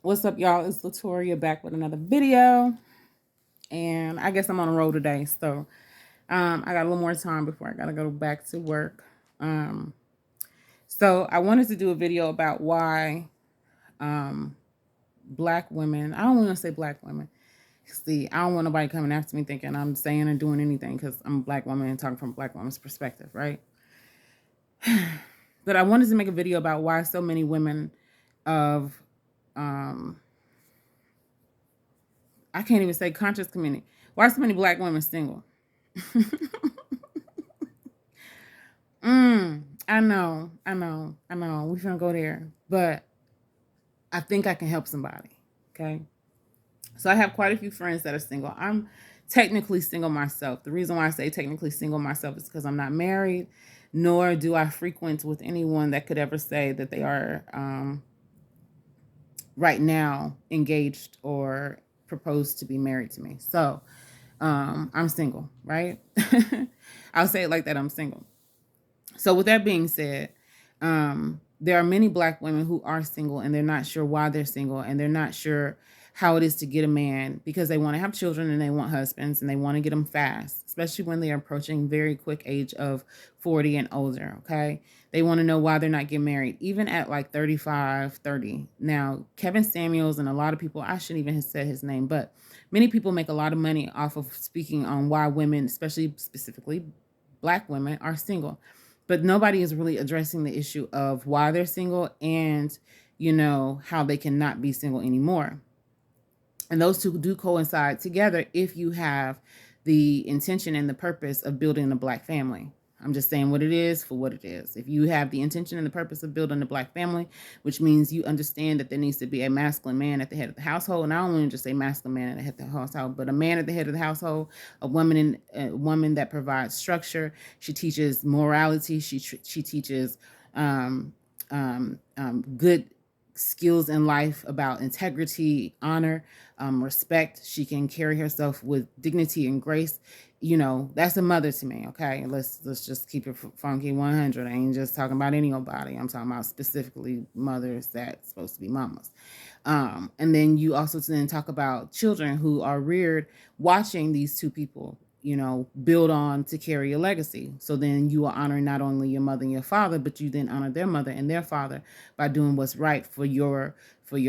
What's up, y'all? It's Latoria back with another video. And I guess I'm on a roll today. So I got a little more time before I got to go back to work. Um, so I wanted to do a video about why um, black women, I don't want to say black women. See, I don't want nobody coming after me thinking I'm saying or doing anything because I'm a black woman and talking from a black woman's perspective, right? But I wanted to make a video about why so many women of um, I can't even say conscious community. Why are so many black women single? I know. We finna go there, but I think I can help somebody. Okay, so I have quite a few friends that are single. I'm technically single myself. The reason why I say technically single myself is because I'm not married, nor do I frequent with anyone that could ever say that they are right now engaged or proposed to be married to me. So I'm single, right? I'll say it like that. I'm single. So with that being said, there are many black women who are single and they're not sure why they're single and they're not sure how it is to get a man because they want to have children and they want husbands and they want to get them fast, especially when they're approaching very quick age of 40 and older. Okay. They want to know why they're not getting married, even at like 35, 30. Now, Kevin Samuels and a lot of people, I shouldn't even have said his name, but many people make a lot of money off of speaking on why women, especially specifically black women, are single, but nobody is really addressing the issue of why they're single and how they cannot be single anymore. And those two do coincide together if you have the intention and the purpose of building a black family. I'm just saying what it is for what it is. If you have the intention and the purpose of building a black family, which means you understand that there needs to be a masculine man at the head of the household, and I don't want to just say masculine man at the head of the household, but a man at the head of the household, a woman that provides structure. She teaches morality. She teaches good skills in life about integrity, honor, respect. She can carry herself with dignity and grace. That's a mother to me. Okay, let's just keep it funky 100. I ain't just talking about any old body. I'm talking about specifically mothers that's supposed to be mamas. And then you also then talk about children who are reared watching these two people build on to carry a legacy. So then you are honoring not only your mother and your father, but you then honor their mother and their father by doing what's right for your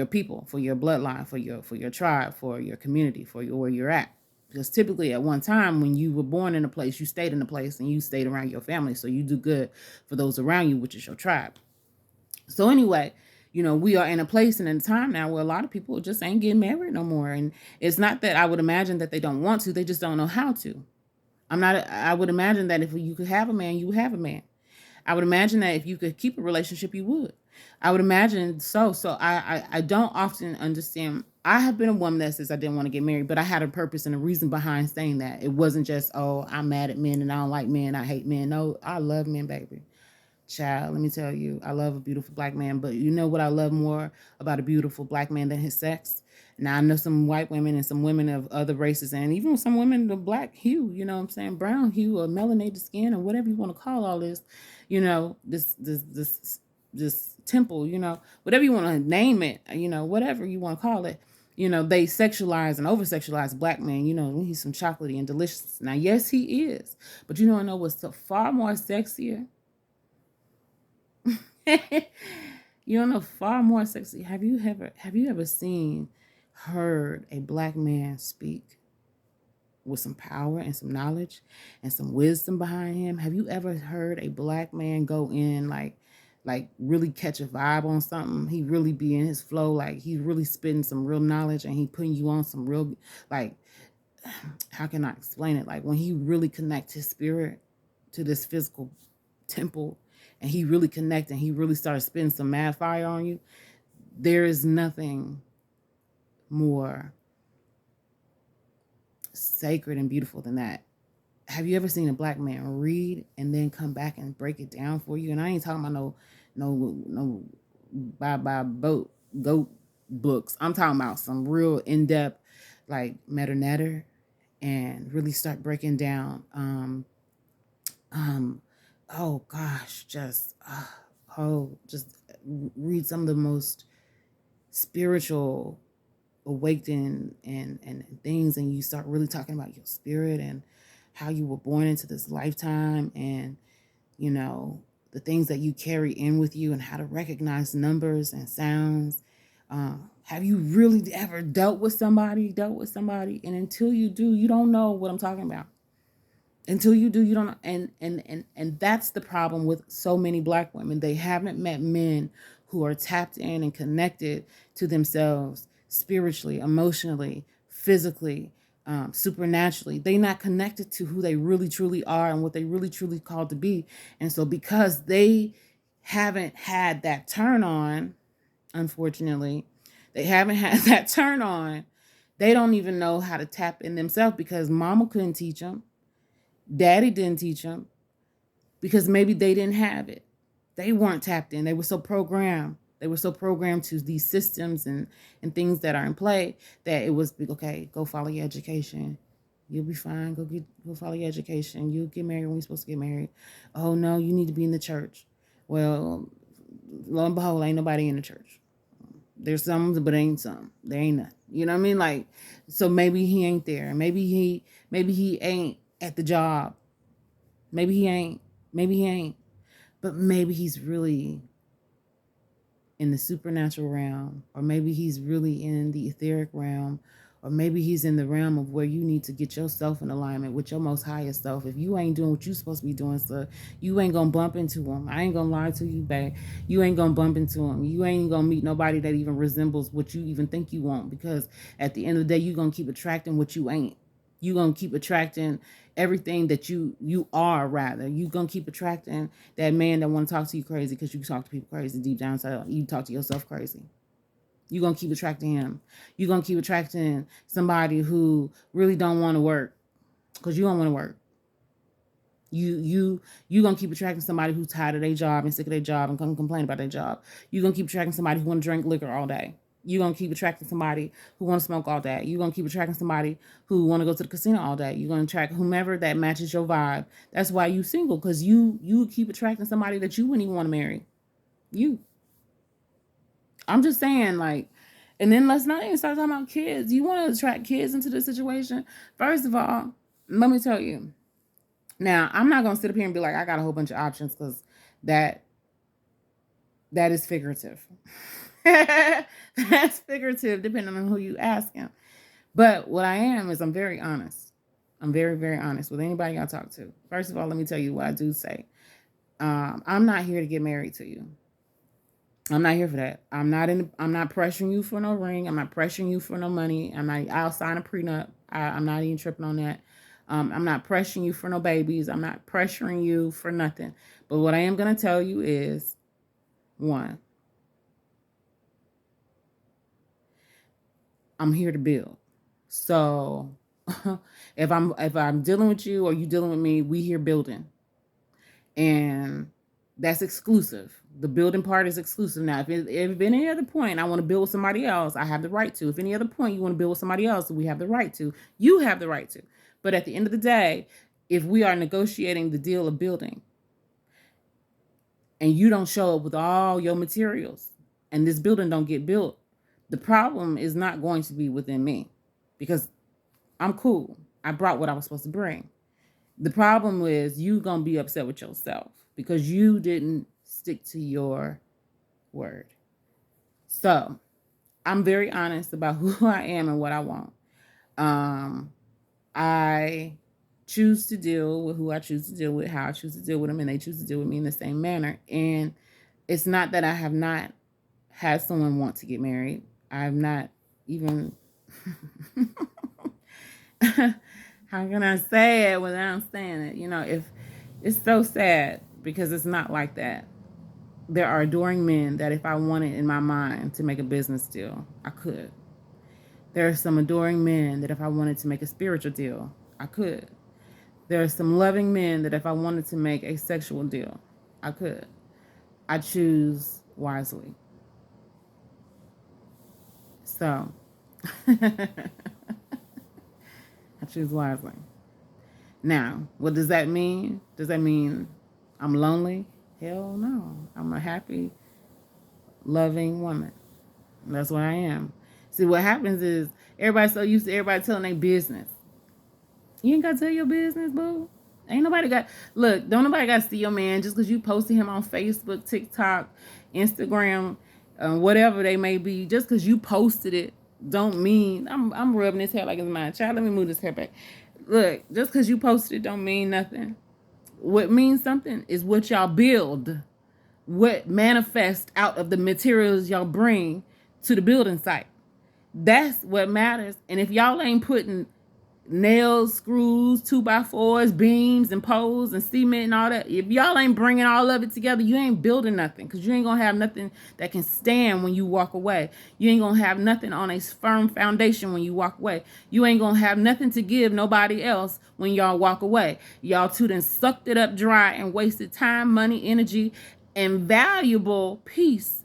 people, for your bloodline, for your tribe, for your community, for where you're at. Because typically at one time when you were born in a place, you stayed in a place and you stayed around your family. So you do good for those around you, which is your tribe. So anyway, we are in a place and in a time now where a lot of people just ain't getting married no more. And it's not that I would imagine that they don't want to, they just don't know how to. I would imagine that if you could have a man, you would have a man. I would imagine that if you could keep a relationship, you would. I would imagine so. So I don't often understand. I have been a woman that says I didn't want to get married, but I had a purpose and a reason behind saying that. It wasn't just, oh, I'm mad at men and I don't like men. I hate men. No, I love men, baby. Child, let me tell you, I love a beautiful black man, but you know what I love more about a beautiful black man than his sex? Now, I know some white women and some women of other races, and even some women of black hue, you know what I'm saying? Brown hue or melanated skin or whatever you want to call all this, this temple, whatever you want to name it, whatever you want to call it. They sexualize and over sexualize black men. He's some chocolatey and delicious. Now, yes, he is. But you don't know what's so far more sexier? You don't know far more sexy. Have you ever seen, heard a black man speak with some power and some knowledge and some wisdom behind him? Have you ever heard a black man go in like really catch a vibe on something? He really be in his flow, like he really spitting some real knowledge and he putting you on some real, like, how can I explain it? Like when he really connects his spirit to this physical temple and he really connect and he really started spitting some mad fire on you, there is nothing more sacred and beautiful than that. Have you ever seen a black man read and then come back and break it down for you? And I ain't talking about no bye boat goat books. I'm talking about some real in-depth, like Metter Netter, and really start breaking down oh gosh, just read some of the most spiritual awakening and things, and you start really talking about your spirit and how you were born into this lifetime, and the things that you carry in with you, and how to recognize numbers and sounds. Have you really ever dealt with somebody? And until you do, you don't know what I'm talking about. Until you do, you don't know. And that's the problem with so many Black women. They haven't met men who are tapped in and connected to themselves spiritually, emotionally, physically, supernaturally. They're not connected to who they really truly are and what they really truly called to be. And so because they haven't had that turn on, unfortunately, they haven't had that turn on, they don't even know how to tap in themselves, because mama couldn't teach them. Daddy didn't teach them, because maybe they didn't have it. They weren't tapped in. They were so programmed. They were so programmed to these systems and things that are in play, that it was, okay, go follow your education. You'll be fine. Go follow your education. You'll get married when you're supposed to get married. Oh no, you need to be in the church. Well, lo and behold, ain't nobody in the church. There's some, but ain't some. There ain't none. You know what I mean? Like, so maybe he ain't there. Maybe he ain't at the job. Maybe he ain't. But maybe he's really in the supernatural realm, or maybe he's really in the etheric realm, or maybe he's in the realm of where you need to get yourself in alignment with your most highest self. If you ain't doing what you're supposed to be doing, so you ain't gonna bump into him. I ain't gonna lie to you, babe. You ain't gonna bump into him. You ain't gonna meet nobody that even resembles what you even think you want, because at the end of the day, you're gonna keep attracting what you ain't. You're gonna keep attracting everything that you are, rather. You're gonna keep attracting that man that want to talk to you crazy, because you talk to people crazy deep down inside. You talk to yourself crazy. You're going to keep attracting him. You're going to keep attracting somebody who really don't want to work, because you don't want to work. You're going to keep attracting somebody who's tired of their job and sick of their job and come complain about their job. You're going to keep attracting somebody who want to drink liquor all day. You're going to keep attracting somebody who want to smoke all day. You're going to keep attracting somebody who want to go to the casino all day. You're going to attract whomever that matches your vibe. That's why you single, because you keep attracting somebody that you wouldn't even want to marry. I'm just saying, like, and then let's not even start talking about kids. You want to attract kids into this situation? First of all, let me tell you. Now, I'm not going to sit up here and be like, I got a whole bunch of options, because that is figurative. That's figurative, depending on who you ask him. But what I am is, I'm very honest. I'm very, very honest with anybody I talk to. First of all, let me tell you what I do say. I'm not here to get married to you. I'm not here for that. I'm not pressuring you for no ring. I'm not pressuring you for no money. I'll sign a prenup. I'm not even tripping on that. I'm not pressuring you for no babies. I'm not pressuring you for nothing. But what I am going to tell you is, one, I'm here to build. So if I'm dealing with you, or you dealing with me, we here building. And that's exclusive. The building part is exclusive. Now, if any other point I want to build with somebody else, I have the right to. If any other point you want to build with somebody else, we have the right to. You have the right to. But at the end of the day, if we are negotiating the deal of building, and you don't show up with all your materials, and this building don't get built, the problem is not going to be within me, because I'm cool. I brought what I was supposed to bring. The problem is, you going to be upset with yourself, because you didn't stick to your word. So I'm very honest about who I am and what I want. I choose to deal with who I choose to deal with, how I choose to deal with them, and they choose to deal with me in the same manner. And it's not that I have not had someone want to get married. I've not even how can I say it without saying it? If it's so sad, because it's not like that. There are adoring men that if I wanted in my mind to make a business deal, I could. There are some adoring men that if I wanted to make a spiritual deal, I could. There are some loving men that if I wanted to make a sexual deal, I could. I choose wisely. So, I choose wisely. Now, what does that mean? Does that mean I'm lonely? Hell no. I'm a happy, loving woman. That's what I am. See, what happens is everybody's so used to everybody telling their business. You ain't got to tell your business, boo. Ain't nobody got, look, don't nobody got to see your man just because you posted him on Facebook, TikTok, Instagram, whatever they may be. Just because you posted it don't mean, I'm rubbing this hair like it's mine. Child, let me move this hair back. Look, just because you posted it don't mean nothing. What means something is what y'all build, what manifests out of the materials y'all bring to the building site. That's what matters. And if y'all ain't putting nails, screws, 2x4s, beams, and poles, and cement, and all that, if y'all ain't bringing all of it together, you ain't building nothing, because you ain't gonna have nothing that can stand when you walk away. You ain't gonna have nothing on a firm foundation when you walk away. You ain't gonna have nothing to give nobody else when y'all walk away. Y'all two done sucked it up dry and wasted time, money, energy, and valuable peace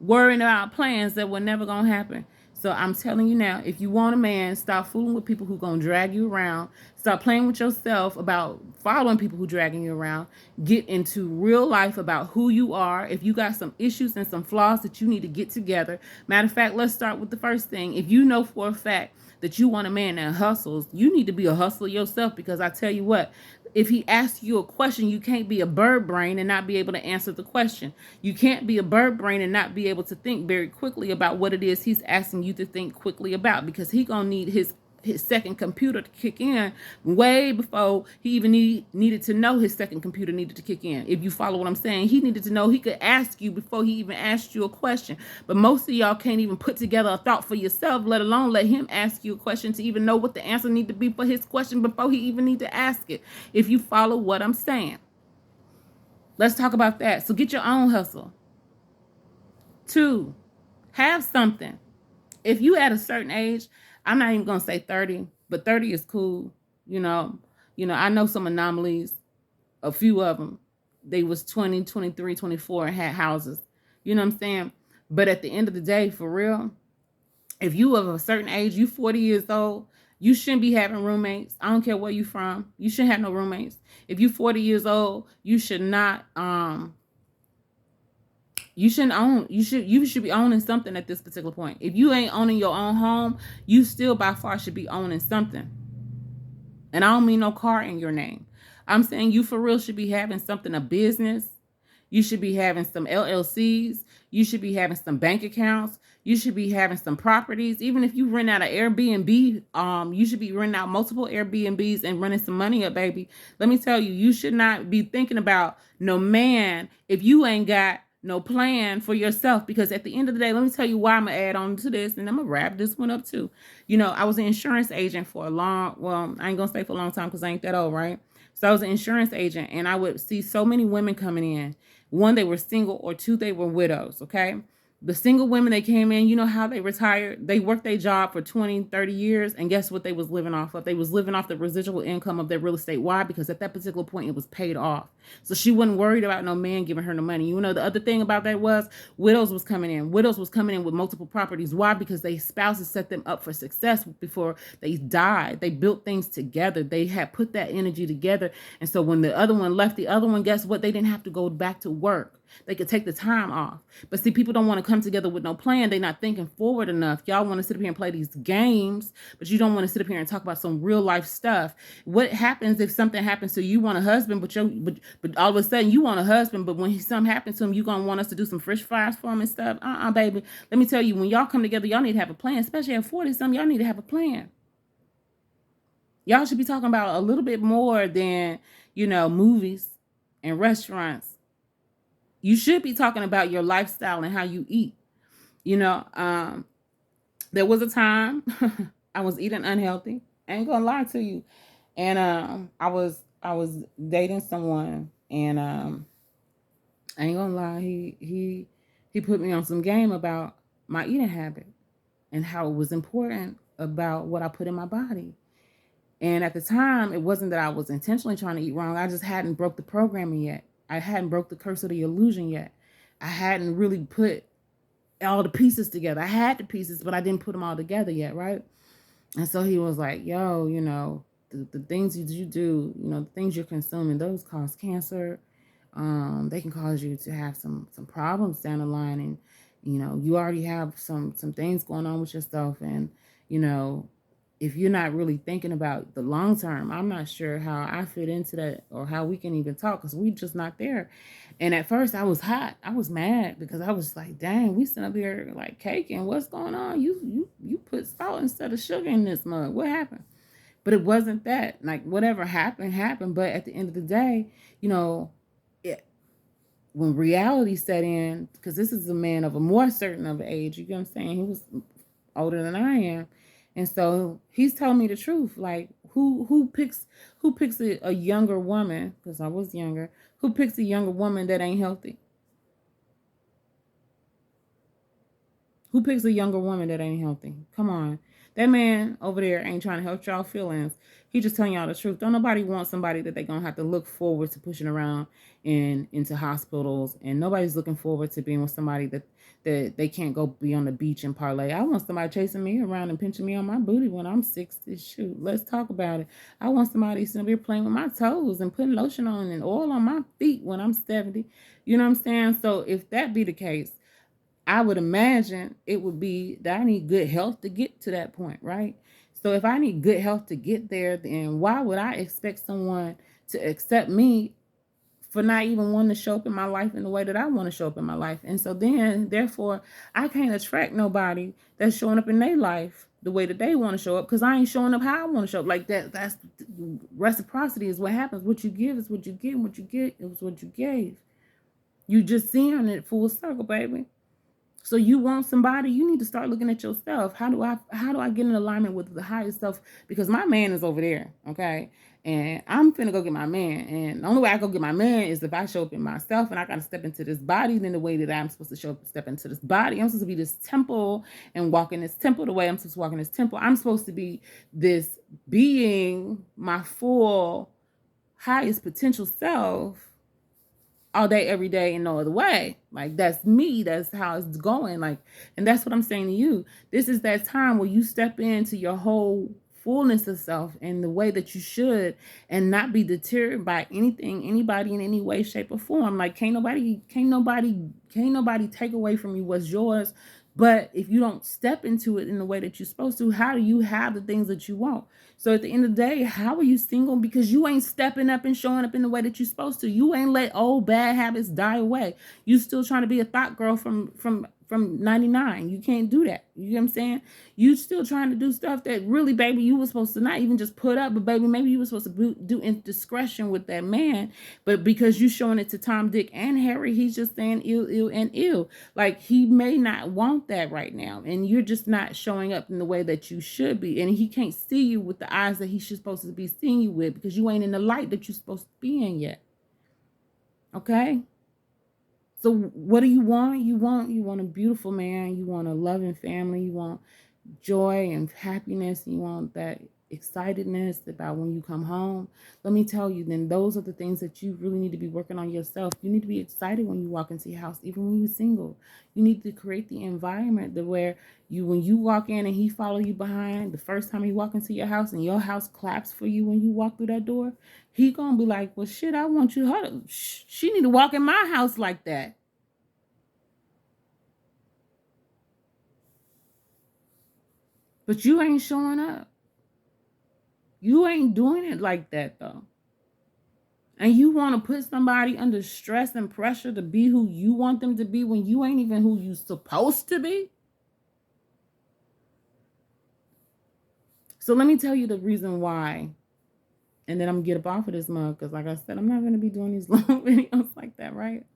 worrying about plans that were never gonna happen. So I'm telling you now, if you want a man, stop fooling with people who gonna drag you around. Stop playing with yourself about following people who dragging you around. Get into real life about who you are. If you got some issues and some flaws that you need to get together. Matter of fact, let's start with the first thing. If you know for a fact that you want a man that hustles, you need to be a hustler yourself, because I tell you what, if he asks you a question, you can't be a bird brain and not be able to answer the question. You can't be a bird brain and not be able to think very quickly about what it is he's asking you to think quickly about, because he gonna need his second computer to kick in way before he even needed to know his second computer needed to kick in. If you follow what I'm saying, he needed to know he could ask you before he even asked you a question. But most of y'all can't even put together a thought for yourself, let alone let him ask you a question to even know what the answer need to be for his question before he even need to ask it. If you follow what I'm saying, let's talk about that. So get your own hustle. 2, have something. If you at a certain age, I'm not even gonna say 30, but 30 is cool. You know, I know some anomalies, a few of them. They was 20, 23, 24 and had houses. You know what I'm saying? But at the end of the day, for real, if you of a certain age, you 40 years old, you shouldn't be having roommates. I don't care where you from. You shouldn't have no roommates. If you 40 years old, you should not you shouldn't own, you should be owning something at this particular point. If you ain't owning your own home, you still by far should be owning something. And I don't mean no car in your name. I'm saying you for real should be having something, a business. You should be having some LLCs. You should be having some bank accounts. You should be having some properties. Even if you rent out an Airbnb, you should be renting out multiple Airbnbs and running some money up, baby. Let me tell you, you should not be thinking about no man if you ain't got no plan for yourself. Because at the end of the day, let me tell you why I'm gonna add on to this, and I'm gonna wrap this one up too. I was an insurance agent for a long, well, I ain't gonna say for a long time because I ain't that old, right? So I was an insurance agent, and I would see so many women coming in. One, they were single, or 2, they were widows, okay? The single women, they came in, you know how they retired? They worked their job for 20, 30 years, and guess what they was living off of? They was living off the residual income of their real estate. Why? Because at that particular point, it was paid off. So she wasn't worried about no man giving her no money. The other thing about that was widows was coming in. Widows was coming in with multiple properties. Why? Because their spouses set them up for success before they died. They built things together. They had put that energy together. And so when the other one left the other one, guess what? They didn't have to go back to work. They could take the time off. But see, people don't want to come together with no plan. They're not thinking forward enough. Y'all want to sit up here and play these games, but you don't want to sit up here and talk about some real life stuff. What happens if something happens to you? You want a husband, but all of a sudden you want a husband, but when something happens to him, you gonna want us to do some fresh fries for him and stuff? Baby. Let me tell you, when y'all come together, y'all need to have a plan. Especially at 40 something, y'all need to have a plan. Y'all should be talking about a little bit more than, movies and restaurants. You should be talking about your lifestyle and how you eat. There was a time I was eating unhealthy. I ain't gonna lie to you. And I was dating someone, and I ain't gonna lie, he put me on some game about my eating habit and how it was important about what I put in my body. And at the time, it wasn't that I was intentionally trying to eat wrong. I just hadn't broke the programming yet. I hadn't broke the curse of the illusion yet. I hadn't really put all the pieces together. I had the pieces, but I didn't put them all together yet, right? And so he was like, yo, the things you do, the things you're consuming, those cause cancer. They can cause you to have some problems down the line. And You know, you already have some things going on with yourself, and you know, if you're not really thinking about the long term, I'm not sure how I fit into that or how we can even talk because we just not there. And at first I was hot. I was mad because I was like, dang, we sitting up here like caking. What's going on? You put salt instead of sugar in this mug. What happened? But it wasn't that. Like whatever happened, happened. But at the end of the day, you know, it, when reality set in, because this is a man of a more certain of age, you know what I'm saying? He was older than I am. And so he's telling me the truth. Like who picks a younger woman, because I was younger, who picks a younger woman that ain't healthy? Who picks a younger woman that ain't healthy? Come on. That man over there ain't trying to help y'all feelings. He just telling y'all the truth. Don't nobody want somebody that they gonna have to look forward to pushing around in into hospitals, and nobody's looking forward to being with somebody that they can't go be on the beach and parlay. I want somebody chasing me around and pinching me on my booty when I'm 60. Shoot, let's talk about it. I want somebody sitting here playing with my toes and putting lotion on and oil on my feet when I'm 70. You know what I'm saying? So if that be the case, I would imagine it would be that I need good health to get to that point, right? So if I need good health to get there, then why would I expect someone to accept me for not even wanting to show up in my life in the way that I want to show up in my life? And so then, therefore, I can't attract nobody that's showing up in their life the way that they want to show up because I ain't showing up how I want to show up. Like that, that's reciprocity is what happens. What you give is what you get, and what you get is what you gave. You just seeing it full circle, baby. So you want somebody, you need to start looking at yourself. How do I get in alignment with the higher self? Because my man is over there, okay? And I'm finna go get my man. And the only way I go get my man is if I show up in myself and I gotta step into this body in the way that I'm supposed to step into this body. I'm supposed to be this temple and walk in this temple the way I'm supposed to walk in this temple. I'm supposed to be this being my full highest potential self all day, every day, in no other way. Like that's me. That's how it's going. Like, and that's what I'm saying to you. This is that time where you step into your whole fullness of self in the way that you should and not be deterred by anything, anybody in any way, shape, or form. Like can't nobody take away from you what's yours. But if you don't step into it in the way that you're supposed to, how do you have the things that you want? So at the end of the day, how are you single? Because you ain't stepping up and showing up in the way that you're supposed to. You ain't let old bad habits die away. You still trying to be a thought girl from 99. You can't do that. You know what I'm saying? You still trying to do stuff that really, baby, you were supposed to not even just put up, but baby, maybe you were supposed to do indiscretion with that man. But because you showing it to Tom, Dick, and Harry, he's just saying ill, ill, and ill. Like he may not want that right now, and you're just not showing up in the way that you should be, and he can't see you with the eyes that he's supposed to be seeing you with because you ain't in the light that you're supposed to be in yet. Okay. So what do you want? You want a beautiful man. You want a loving family. You want joy and happiness. You want that excitedness about when you come home. Let me tell you, then those are the things that you really need to be working on yourself. You need to be excited when you walk into your house, even when you're single. You need to create the environment that where when you walk in and he follow you behind, the first time he walk into your house and your house claps for you when you walk through that door, he gonna be like, well, shit, I want you her to, she need to walk in my house like that. But you ain't showing up. You ain't doing it like that though. And you want to put somebody under stress and pressure to be who you want them to be when you ain't even who you supposed to be. So let me tell you the reason why. And then I'm gonna get up off of this mug because like I said, I'm not gonna be doing these long videos like that, right?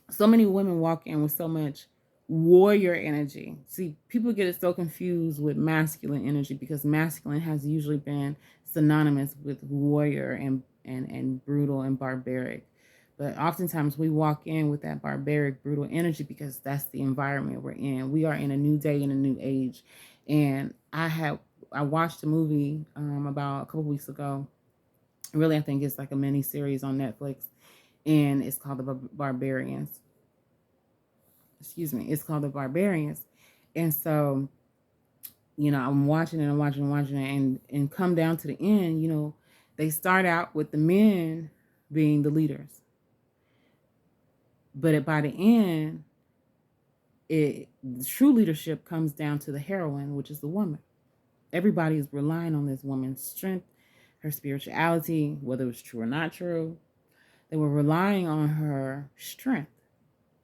So many women walk in with so much warrior energy. See, people get it so confused with masculine energy because masculine has usually been synonymous with warrior and brutal and barbaric. But oftentimes we walk in with that barbaric, brutal energy because that's the environment we're in. We are in a new day and a new age. And I watched a movie about a couple weeks ago. Really, I think it's like a mini series on Netflix, and it's called The Barbarians. Excuse me, it's called The Barbarians. And so, I'm watching it, watching it, and come down to the end, they start out with the men being the leaders. But by the end, the true leadership comes down to the heroine, which is the woman. Everybody is relying on this woman's strength, her spirituality, whether it was true or not true. They were relying on her strength.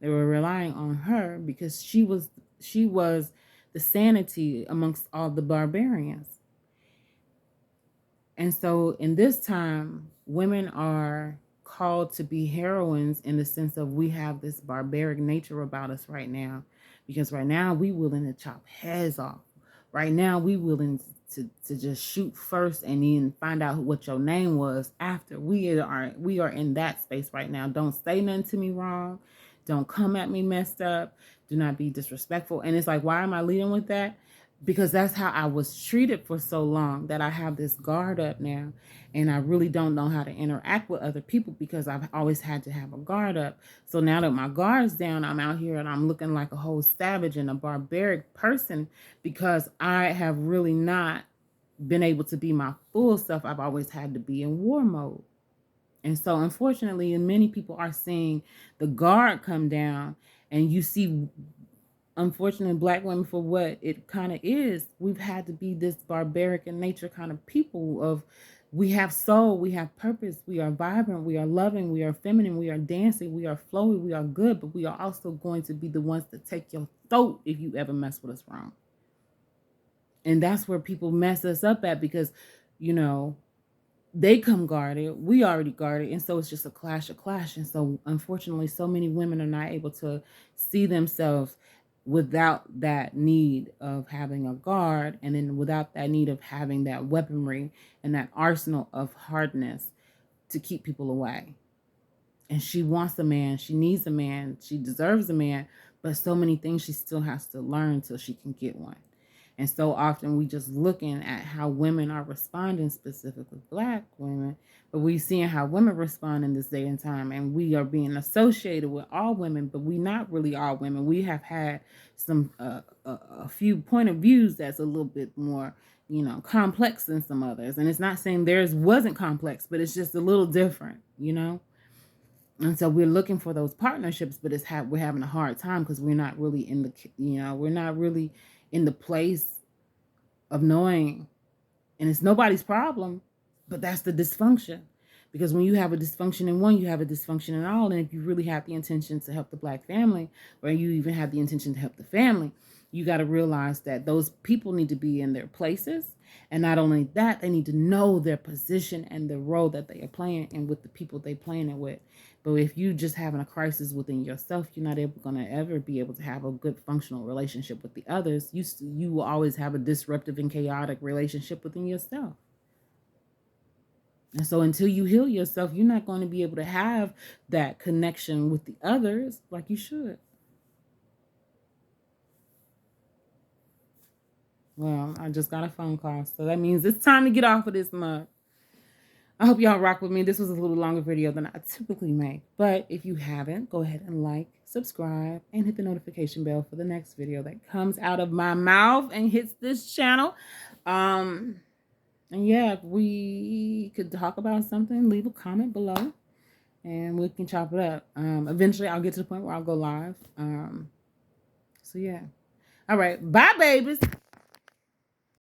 They were relying on her because she was the sanity amongst all the barbarians. And so in this time, women are called to be heroines in the sense of we have this barbaric nature about us right now. Because right now we willing to chop heads off. Right now we willing to just shoot first and then find out what your name was after. We are in that space right now. Don't say nothing to me wrong. Don't come at me messed up. Do not be disrespectful. And it's like, why am I leading with that? Because that's how I was treated for so long, that I have this guard up now, and I really don't know how to interact with other people because I've always had to have a guard up. So now that my guard's down, I'm out here and I'm looking like a whole savage and a barbaric person because I have really not been able to be my full self. I've always had to be in war mode. And so unfortunately, many people are seeing the guard come down, and you see, unfortunately, Black women for what it kind of is. We've had to be this barbaric in nature kind of people of, we have soul, we have purpose, we are vibrant, we are loving, we are feminine, we are dancing, we are flowy, we are good, but we are also going to be the ones that take your throat if you ever mess with us wrong. And that's where people mess us up at, because, you know, they come guarded, we already guarded, and so it's just a clash. And so unfortunately, so many women are not able to see themselves without that need of having a guard, and then without that need of having that weaponry and that arsenal of hardness to keep people away. And she wants a man, she needs a man, she deserves a man, but so many things she still has to learn till she can get one. And so often we just looking at how women are responding, specifically Black women, but we seeing how women respond in this day and time, and we are being associated with all women, but we not really all women. We have had some a few point of views that's a little bit more, you know, complex than some others. And it's not saying theirs wasn't complex, but it's just a little different, you know. And so we're looking for those partnerships, but we're having a hard time because we're not really in the, you know, we're not really in the place of knowing, and it's nobody's problem, but that's the dysfunction. Because when you have a dysfunction in one, you have a dysfunction in all. And if you really have the intention to help the Black family, or you even have the intention to help the family, you got to realize that those people need to be in their places. And not only that, they need to know their position and the role that they are playing and with the people they playing it with. But if you just having a crisis within yourself, you're not going to ever be able to have a good functional relationship with the others. You will always have a disruptive and chaotic relationship within yourself. And so until you heal yourself, you're not going to be able to have that connection with the others like you should. Well, I just got a phone call, so that means it's time to get off of this mug. I hope y'all rock with me. This was a little longer video than I typically make. But if you haven't, go ahead and like, subscribe, and hit the notification bell for the next video that comes out of my mouth and hits this channel. And yeah, if we could talk about something, leave a comment below and we can chop it up. Eventually I'll get to the point where I'll go live. So yeah. All right. Bye, babies.